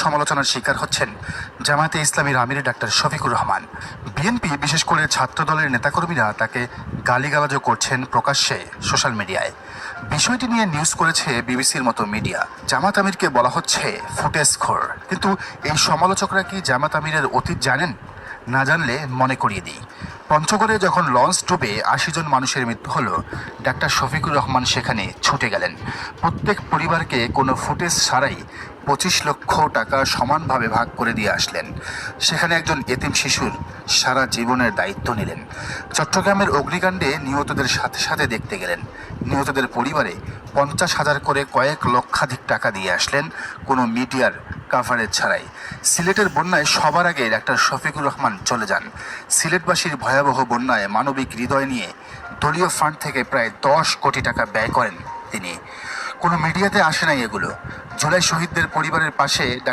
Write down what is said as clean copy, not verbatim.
সমালোচনার শিকার হচ্ছেন জামায়াতে ইসলামীর আমির ডাক্তার শফিকুর রহমান। বিএনপি বিশেষ করে ছাত্রদলের নেতাকর্মীরা তাকে গালিগালাজও করছেন প্রকাশ্যে সোশ্যাল মিডিয়ায়। বিষয়টি নিয়ে নিউজ করেছে বিবিসির মতো মিডিয়া। জামাত আমিরকে বলা হচ্ছে ফুটেজখোর। কিন্তু এই সমালোচকরা কি জামাত আমিরের অতীত জানেন? না জানলে মনে করিয়ে দিই। পঞ্চগড়ে যখন লঞ্চ ডুবে ৮০ জন মানুষের মৃত্যু হলো, ডাক্তার শফিকুর রহমান সেখানে ছুটে গেলেন। প্রত্যেক পরিবারকে কোনো ফুটেজ ছাড়াই ২৫ লক্ষ টাকা সমানভাবে ভাগ করে দিয়ে আসলেন। সেখানে একজন এতিম শিশুর সারা জীবনের দায়িত্ব নিলেন। চট্টগ্রামের অগ্নিকাণ্ডে নিহতদের সাথে সাথে দেখতে গেলেন। নিহতদের পরিবারে ৫০,০০০ করে কয়েক লক্ষাধিক টাকা দিয়ে আসলেন কোনো মিডিয়ার কাভারেজ ছাড়াই। সিলেটের বন্যায় সবার আগে ডাক্তার শফিকুর রহমান চলে যান। সিলেটবাসীর ভয়াবহ বন্যায় মানবিক হৃদয় নিয়ে দলীয় ফান্ড থেকে প্রায় ১০ কোটি টাকা ব্যয় করেন তিনি। কোনো মিডিয়াতে আসে নাই এগুলো। জুলাই শহীদদের পরিবারের পাশে